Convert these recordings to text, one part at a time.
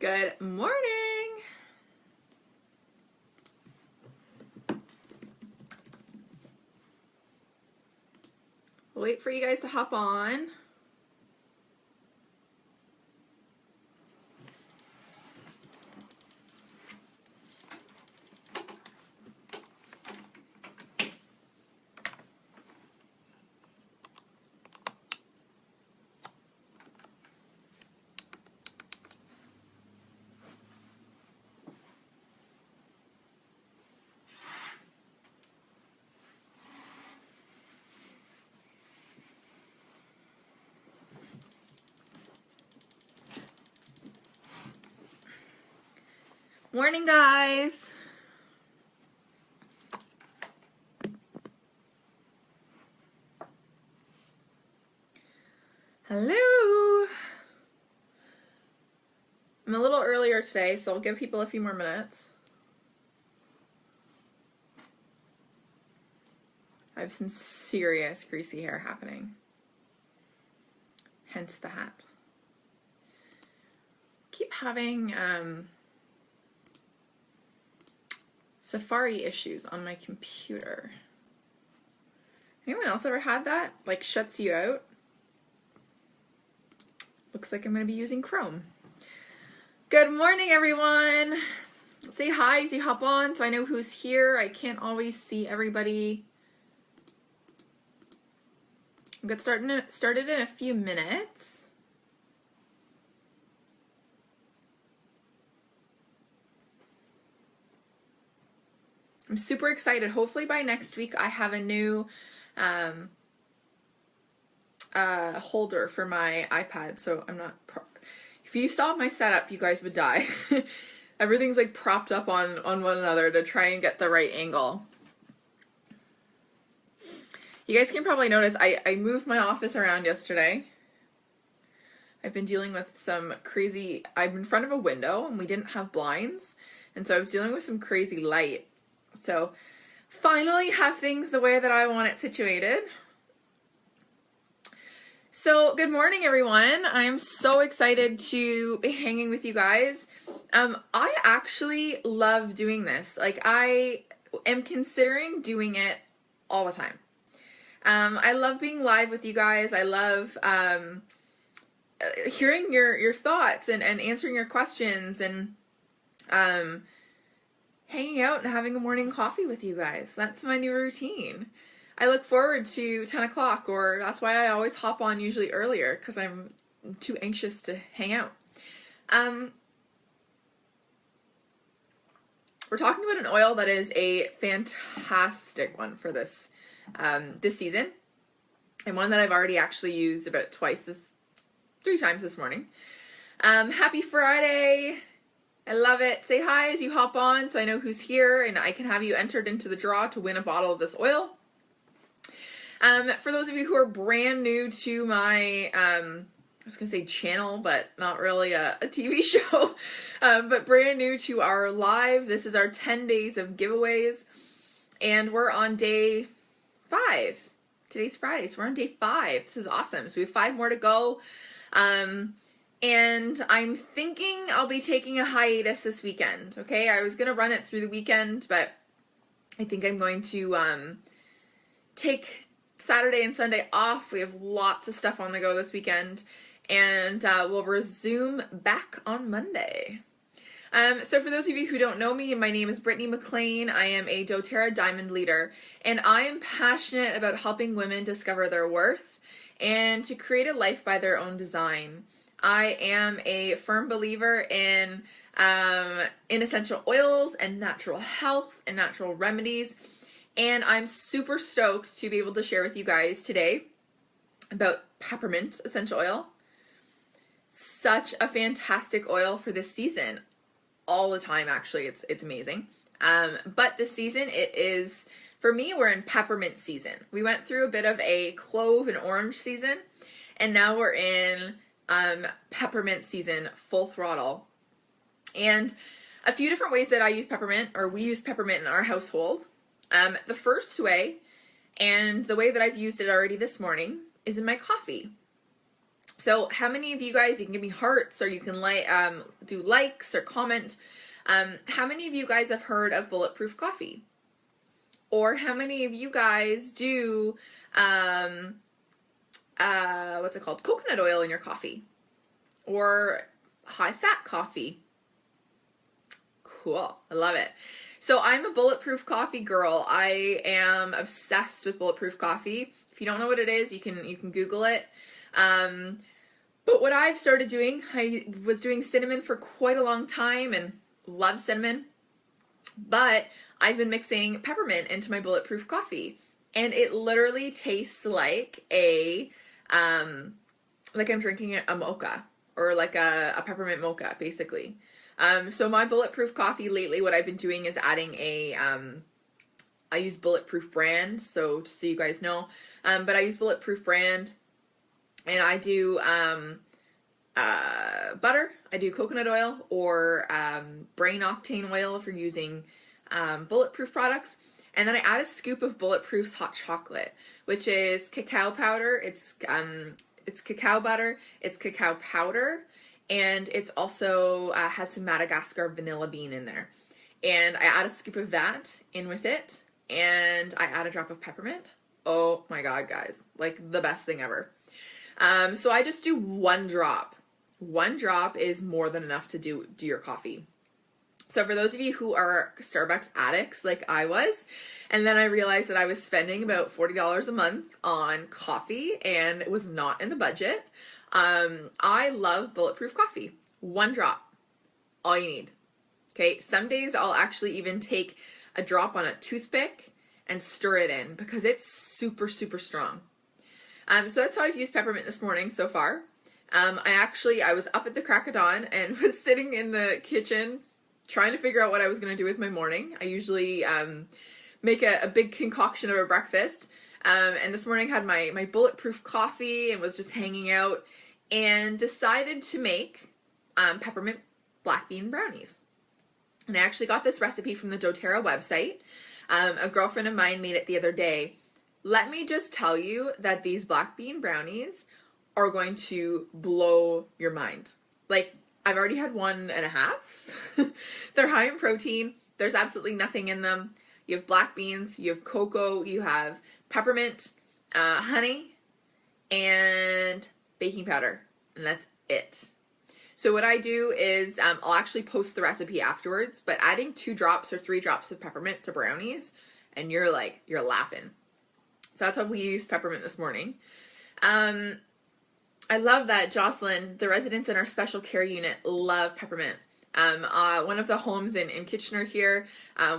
Good morning. We'll wait for you guys to hop on. Morning, guys. Hello. I'm a little earlier today, so I'll give people a few more minutes. I have some serious greasy hair happening. Hence the hat. Keep having Safari issues on my computer. Anyone else ever had that? Like shuts you out? Looks like I'm going to be using Chrome. Good morning, everyone. Say hi as you hop on so I know who's here. I can't always see everybody. We'll get started in a few minutes. I'm super excited. Hopefully by next week I have a new holder for my iPad, so I'm not... If you saw my setup, you guys would die. Everything's like propped up on one another to try and get the right angle. You guys can probably notice I moved my office around yesterday. I've been dealing with some crazy... I'm in front of a window and we didn't have blinds, and so I was dealing with some crazy light. So finally have things the way that I want it situated. So good morning, everyone. I'm so excited to be hanging with you guys. I actually love doing this. Like, I am considering doing it all the time. I love being live with you guys. I love hearing your thoughts and answering your questions and hanging out and having a morning coffee with you guys. That's my new routine. I look forward to 10 o'clock, or that's why I always hop on usually earlier, because I'm too anxious to hang out. We're talking about an oil that is a fantastic one for this this season, and one that I've already actually used about three times this morning. Happy Friday! I love it. Say hi as you hop on so I know who's here and I can have you entered into the draw to win a bottle of this oil. For those of you who are brand new to my, I was going to say channel, but not really a TV show, but brand new to our live, this is our 10 days of giveaways, and we're on day 5. Today's Friday, so we're on day 5. This is awesome. So we have 5 more to go. And I'm thinking I'll be taking a hiatus this weekend, okay? I was going to run it through the weekend, but I think I'm going to take Saturday and Sunday off. We have lots of stuff on the go this weekend, and we'll resume back on Monday. So for those of you who don't know me, my name is Brittany McLean. I am a doTERRA Diamond Leader, and I am passionate about helping women discover their worth and to create a life by their own design. I am a firm believer in essential oils and natural health and natural remedies, and I'm super stoked to be able to share with you guys today about peppermint essential oil. Such a fantastic oil for this season. All the time, actually, it's amazing. But this season, it is, for me, we're in peppermint season. We went through a bit of a clove and orange season, and now we're in peppermint season, full throttle. And a few different ways that I use peppermint, or we use peppermint in our household. The first way, and the way that I've used it already this morning, is in my coffee. So how many of you guys, you can give me hearts, or you can do likes or comment. How many of you guys have heard of bulletproof coffee? Or how many of you guys do, what's it called? Coconut oil in your coffee? Or high fat coffee? Cool. I love it. So I'm a bulletproof coffee girl. I am obsessed with bulletproof coffee. If you don't know what it is, you can Google it. But what I've started doing, I was doing cinnamon for quite a long time and love cinnamon, but I've been mixing peppermint into my bulletproof coffee, and it literally tastes like like I'm drinking a mocha, or like a peppermint mocha, basically. So my bulletproof coffee lately, what I've been doing is adding I use Bulletproof brand, so just so you guys know, but I use Bulletproof brand, and I do butter, I do coconut oil, or brain octane oil if you're using Bulletproof products, and then I add a scoop of Bulletproof's hot chocolate, which is cacao powder. It's cacao butter, it's cacao powder, and it's also has some Madagascar vanilla bean in there. And I add a scoop of that in with it, and I add a drop of peppermint. Oh my god, guys, like the best thing ever. So I just do one drop. One drop is more than enough to do your coffee. So for those of you who are Starbucks addicts like I was, and then I realized that I was spending about $40 a month on coffee and it was not in the budget, I love Bulletproof coffee. One drop, all you need. Okay, some days I'll actually even take a drop on a toothpick and stir it in because it's super, super strong. So that's how I've used peppermint this morning so far. I was up at the crack of dawn and was sitting in the kitchen trying to figure out what I was going to do with my morning. I usually make a big concoction of a breakfast. And this morning I had my bulletproof coffee and was just hanging out and decided to make peppermint black bean brownies. And I actually got this recipe from the doTERRA website. A girlfriend of mine made it the other day. Let me just tell you that these black bean brownies are going to blow your mind. Like, I've already had 1.5. They're high in protein. There's absolutely nothing in them. You have black beans, you have cocoa, you have peppermint, honey, and baking powder. And that's it. So what I do is, I'll actually post the recipe afterwards, but adding 2 drops or 3 drops of peppermint to brownies, and you're laughing. So that's how we used peppermint this morning. I love that Jocelyn, the residents in our special care unit, love peppermint. One of the homes in Kitchener here,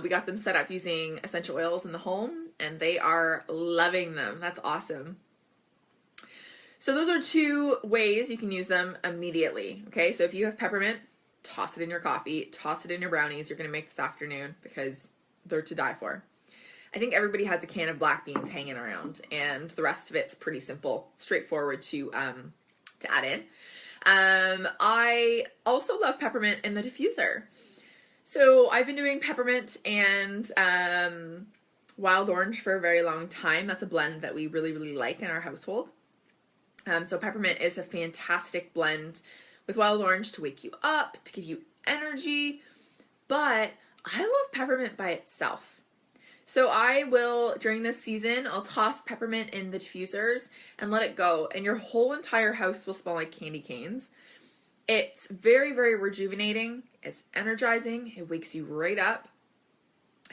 we got them set up using essential oils in the home, and they are loving them. That's awesome. So those are 2 ways you can use them immediately. Okay, so if you have peppermint, toss it in your coffee, toss it in your brownies you're going to make this afternoon because they're to die for. I think everybody has a can of black beans hanging around, and the rest of it's pretty simple, straightforward to add in. I also love peppermint in the diffuser. So I've been doing peppermint and wild orange for a very long time. That's a blend that we really, really like in our household. So peppermint is a fantastic blend with wild orange to wake you up, to give you energy, but I love peppermint by itself. So I will, during this season, I'll toss peppermint in the diffusers and let it go, and your whole entire house will smell like candy canes. It's very, very rejuvenating. It's energizing. It wakes you right up.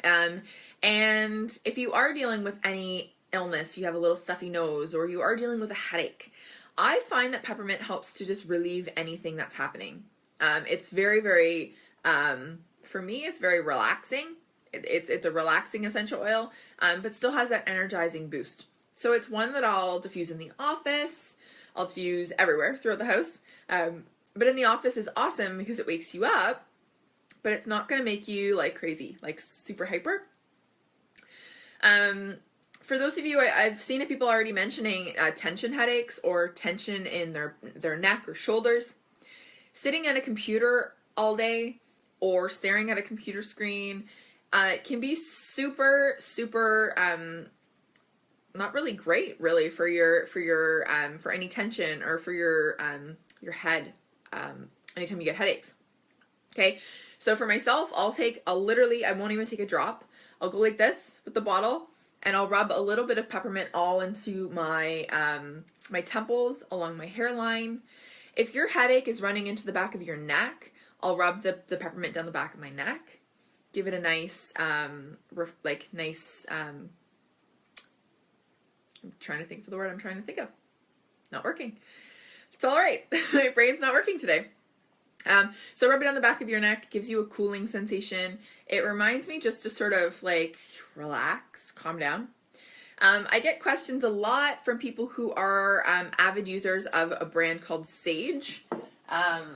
And if you are dealing with any illness, you have a little stuffy nose, or you are dealing with a headache, I find that peppermint helps to just relieve anything that's happening. It's very, very, for me, it's very relaxing. It's a relaxing essential oil, but still has that energizing boost. So it's one that I'll diffuse in the office. I'll diffuse everywhere throughout the house. But in the office is awesome because it wakes you up, but it's not going to make you like crazy, like super hyper. For those of you, I've seen people already mentioning tension headaches or tension in their neck or shoulders. Sitting at a computer all day or staring at a computer screen can be super, super not really great really for your for any tension or for your head anytime you get headaches. Okay, so for myself, I'll literally, I won't even take a drop. I'll go like this with the bottle, and I'll rub a little bit of peppermint all into my my temples, along my hairline. If your headache is running into the back of your neck, I'll rub the peppermint down the back of my neck. Give it a nice, I'm trying to think for the word I'm trying to think of. Not working. It's all right. My brain's not working today. So rub it on the back of your neck, gives you a cooling sensation. It reminds me just to sort of like relax, calm down. I get questions a lot from people who are avid users of a brand called Sage. Hold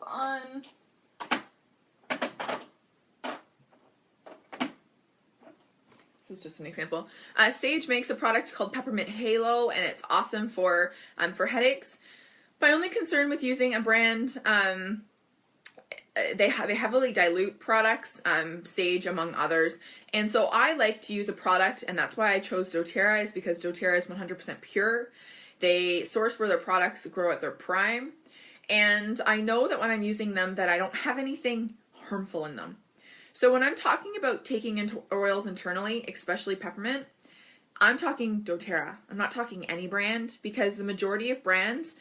on. This is just an example. Sage makes a product called Peppermint Halo, and it's awesome for headaches. My only concern with using a brand, they heavily dilute products, Sage among others, and so I like to use a product, and that's why I chose doTERRA, is because doTERRA is 100% pure. They source where their products grow at their prime, and I know that when I'm using them that I don't have anything harmful in them. So when I'm talking about taking into oils internally, especially peppermint, I'm talking doTERRA. I'm not talking any brand, because the majority of brands,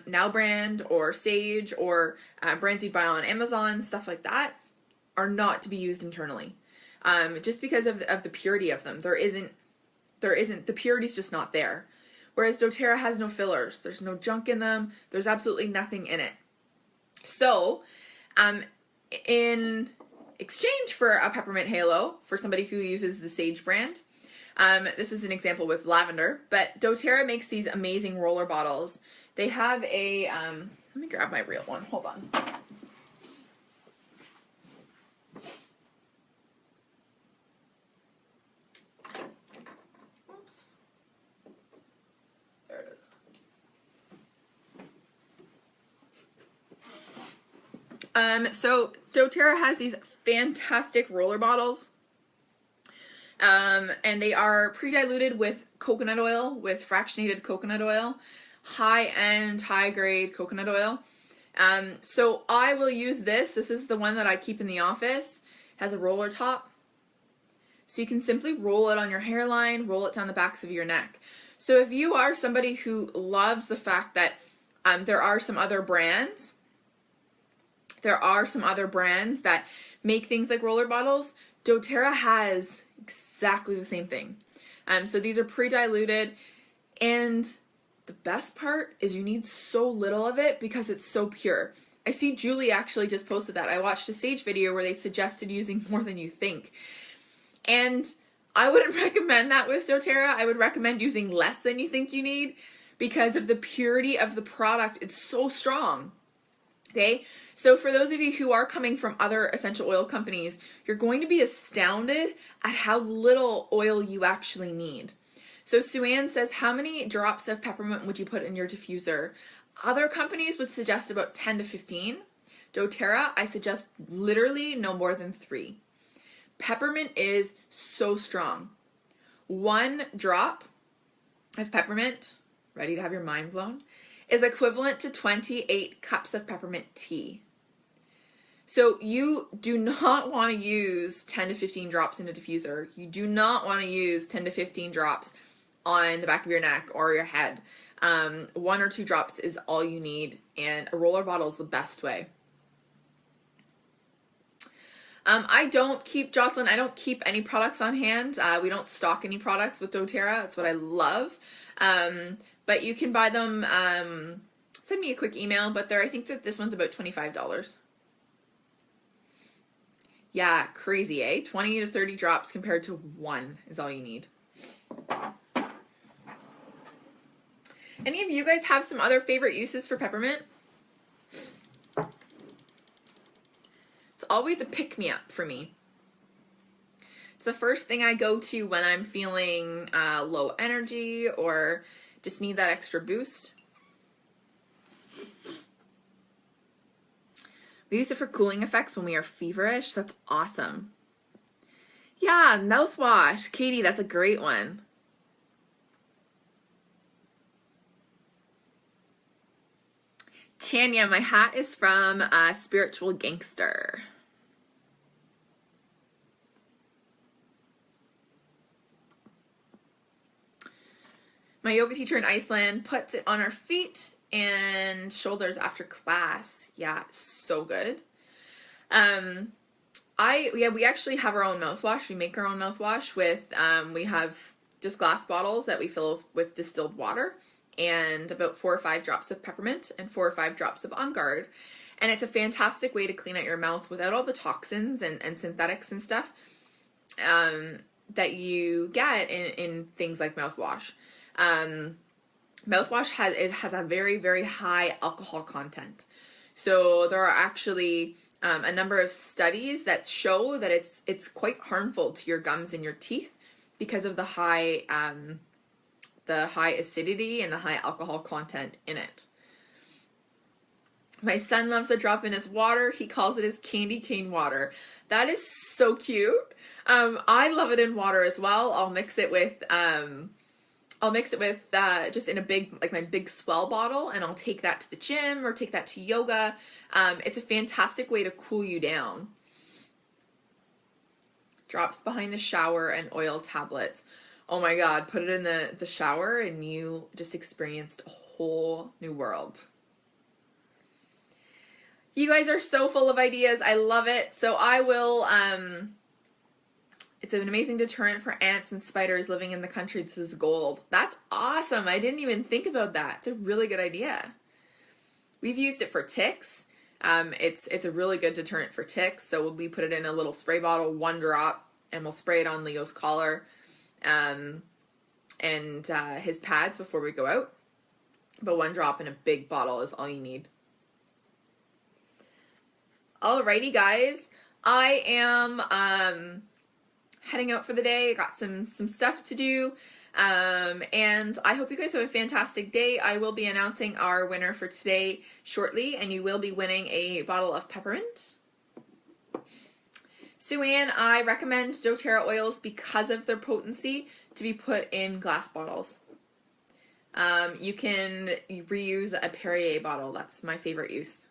Now Brand or Sage or brands you buy on Amazon, stuff like that, are not to be used internally. Just because of the purity of them. The purity's just not there. Whereas doTERRA has no fillers. There's no junk in them. There's absolutely nothing in it. So, in exchange for a Peppermint Halo, for somebody who uses the Sage brand, this is an example with lavender, but doTERRA makes these amazing roller bottles. They have a, let me grab my real one, hold on. Oops. There it is. So doTERRA has these fantastic roller bottles. And they are pre-diluted with coconut oil, with fractionated coconut oil, high-end, high-grade coconut oil. So I will use this. This is the one that I keep in the office. It has a roller top. So you can simply roll it on your hairline, roll it down the backs of your neck. So if you are somebody who loves the fact that there are some other brands that make things like roller bottles, doTERRA has exactly the same thing. So these are pre-diluted, and the best part is you need so little of it because it's so pure. I see Julie actually just posted that. I watched a Sage video where they suggested using more than you think. And I wouldn't recommend that with doTERRA. I would recommend using less than you think you need because of the purity of the product. It's so strong. Okay, so for those of you who are coming from other essential oil companies, you're going to be astounded at how little oil you actually need. So Sue-Ann says, how many drops of peppermint would you put in your diffuser? Other companies would suggest about 10 to 15. doTERRA, I suggest literally no more than 3. Peppermint is so strong. 1 drop of peppermint, ready to have your mind blown, is equivalent to 28 cups of peppermint tea. So you do not want to use 10 to 15 drops in a diffuser. You do not want to use 10 to 15 drops on the back of your neck or your head. 1 or 2 drops is all you need, and a roller bottle is the best way. I don't keep any products on hand. We don't stock any products with doTERRA. That's what I love. But you can buy them, send me a quick email, but I think that this one's about $25. Yeah, crazy, eh? 20 to 30 drops compared to 1 is all you need. Any of you guys have some other favorite uses for peppermint? It's always a pick-me-up for me. It's the first thing I go to when I'm feeling low energy or just need that extra boost. We use it for cooling effects when we are feverish. That's awesome. Yeah, mouthwash. Katie, that's a great one. Tanya, my hat is from Spiritual Gangster. My yoga teacher in Iceland puts it on our feet and shoulders after class. Yeah, so good. We actually have our own mouthwash. We make our own mouthwash with we have just glass bottles that we fill with distilled water and about 4 or 5 drops of peppermint and 4 or 5 drops of On Guard. And it's a fantastic way to clean out your mouth without all the toxins and synthetics and stuff that you get in things like mouthwash. Mouthwash has a very, very high alcohol content. So there are actually a number of studies that show that it's quite harmful to your gums and your teeth because of the high acidity and the high alcohol content in it. My son loves a drop in his water. He calls it his candy cane water. That is so cute. I love it in water as well. I'll mix it with just in a big, like my big Swell bottle, and I'll take that to the gym or take that to yoga. It's a fantastic way to cool you down. Drops behind the shower and oil tablets. Oh my God, put it in the shower and you just experienced a whole new world. You guys are so full of ideas. I love it. So I will, it's an amazing deterrent for ants and spiders living in the country. This is gold. That's awesome. I didn't even think about that. It's a really good idea. We've used it for ticks. It's a really good deterrent for ticks. So we put it in a little spray bottle, 1 drop, and we'll spray it on Leo's collar and his pads before we go out. But 1 drop in a big bottle is all you need. Alrighty, guys. I am heading out for the day. I got some stuff to do. And I hope you guys have a fantastic day. I will be announcing our winner for today shortly, and you will be winning a bottle of Peppermint. Sue-Ann, I recommend doTERRA oils because of their potency to be put in glass bottles. You can reuse a Perrier bottle. That's my favorite use.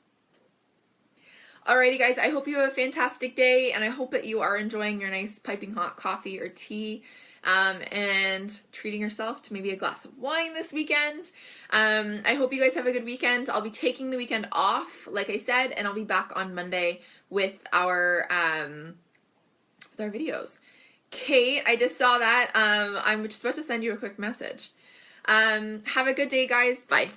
Alrighty, guys, I hope you have a fantastic day, and I hope that you are enjoying your nice piping hot coffee or tea and treating yourself to maybe a glass of wine this weekend. I hope you guys have a good weekend. I'll be taking the weekend off, like I said, and I'll be back on Monday with our videos. Kate, I just saw that. I'm just about to send you a quick message. Have a good day, guys. Bye.